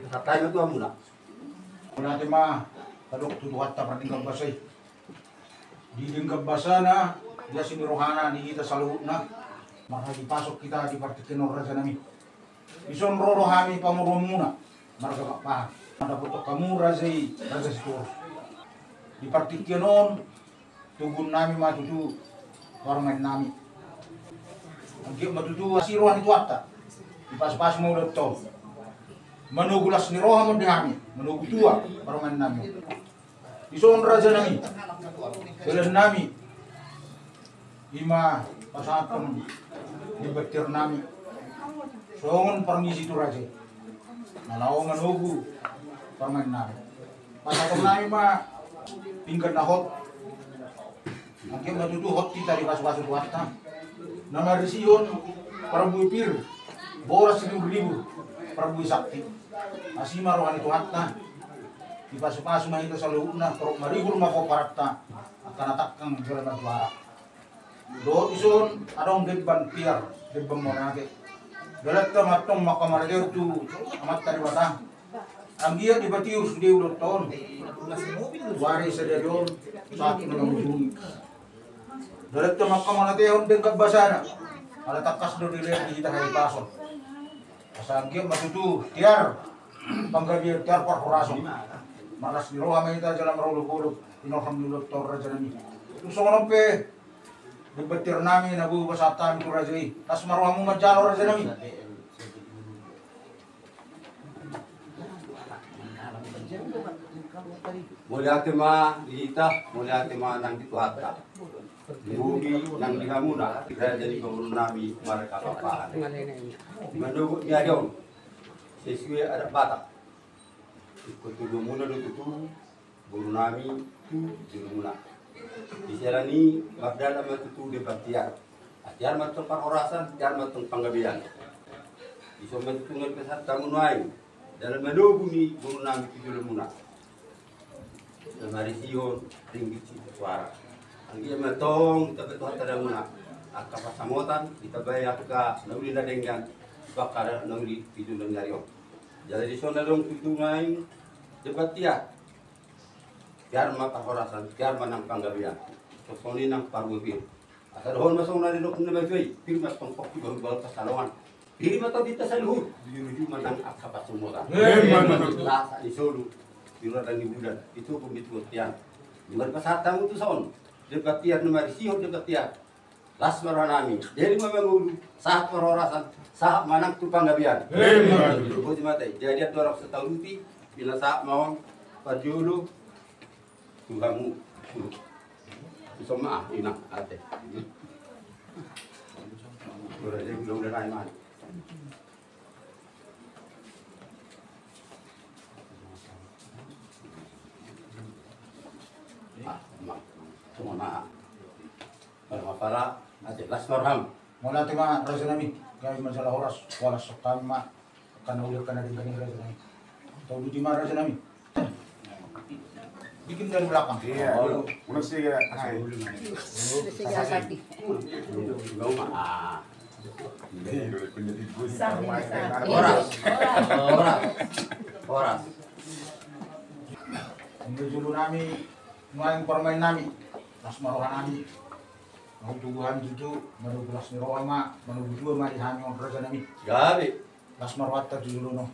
Tayo ito muna. Muna natin kadok tutuhat ta parding basay. Diding basa na, dia sinirohana di kita sa luhut na. Maka dipasok kita di partikinor raja nami. Ison roro hami pamuron muna. Marga pa. Madaputok kamu raja situr. Di partikinon tugun nami matutu warmen nami. Angki matutu asirohan itu atta. Dipas-pas mo ulit to. Manugulas ni roha mo dihami. Manugutua warmen nami. Ison raja nami. Selain nami. Ima pasatong dibetir nami. Songon permisi tu raja. Nalaw manugu warmen nami. Pasatong nami tingkat nahot. Angki matutu hot kita di pas-pas itu atta. Nama resiyon para buipir. Boras 1.000 para bui sakti. Asima rohan itu hatta. Di pasu-pasu na ito sa loob na. Pero marigul makoparata. At kanatakang jalan magwara. Doon ison, adong degban piar. Degban mo nage. Dalat ka matong makamaragay ito. Amat taribata. Ang iya di batiur sudi ulot taon. Wari sa diyon. Sa akin na namudungi. Dalat ka makamaragay ito. Degkag basana. Alatakas do dili di kita hay pasok. Asagyo matutu tiar panggabi tiar par horaso. Malas ni roha may ta jalan marulog-ulog. Inohamdulillah tor raja nami. Gusto ko pe dibetir nami nabu basatan ko raja i. Tas maruha mo majalo raja nami. Mula tema dihita, mula tema nang dituhata. Dihugi nang dihamuna, kira jadi gubernur nami mereka kapal. Menunggu dia dong, sesuai ada batak. Ikut dulu muna dulu guru nami dulu muna. Di sana ni bagdala matutu di batiar. Atiar matong parhorasan, atiar matong panggabian. Iso matutungan kesat kamu naik. Dalam menunggu ni guru nami dulu muna. Mari siyon tinggi suara. Ang iya matong tapi tuhan tada muna. Kapasamutan kita bayar ka nauli na dengan bakara nauli itu lang yariyo. Jadi di sana dong itu ngain debat dia. Biar mata horasan, biar manang panggabian. Sosoni nang parwipir. Asal doon masong na rinok na bagay. Pir mas pangpok di bawal kasalungan. Piri mata dita sa luhut. Di manang kapasumutan. Lasa di solo. Di luar lagi bulan. Itu pun itu tiang. Di pasatang itu son. Dekat tiar nomor siyo dekat tiar. Las maranami. Jadi memang saat perhorasan, saat manang tu panggabian. Itu pun mati. Jadi ada orang setahun itu bila saat mau pajulu tuhamu. Bisa maaf inak ate. Sudah jadi udah naik mana? Semua na para ate las marham Mula natin raja nami. Kaya masalah horas. Walas sa kama. Kanaulir ka na din kanyang raja nami. Tahu di mana raja nami? Bikin dari belakang. Iya, udah sih ya. Horas. Dulu nami, main permain nami, tas marohan nami. Mau tubuhan itu, menubulas ni roha ma, menubudua ma dihami on raja nami. Gabi. Tas marwata dulu no.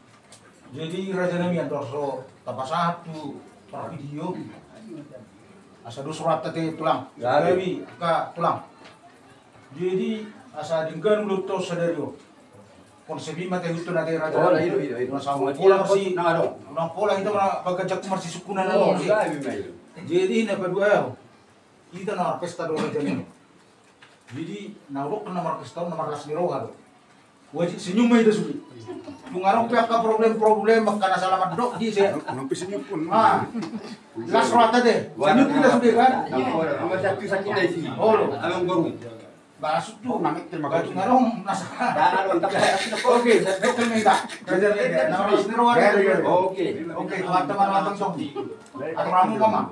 Jadi raja nami yang torso tapasahat tu para video. Asa do surat tadi tulang. Gabi ka tulang. Jadi asa dinggan luto sadario. Konsebi mate itu na raja. Oh, itu. Masawa pulang si nang nang pola itu na pagkajak marsi sukunan na no. Gabi mai. Jadi na padua kita na pesta do raja nami. Jadi naurok na marpesta na marlas ni roha do. Wajib senyum mai dasuli. Tungarong pihak ka problem makana salamat dok di saya. Nampi senyum pun. Ah. Las rata deh. Senyum kita sudah kan. Ang satu sakit dari sini. Oh, Ang baru. Basut tuh. Namik terima kasih. Tungarong nasa. Oke, Betul nih tak. Raja nami na marlas ni roha. Oke. Oke, teman-teman song. Atau ramu mama.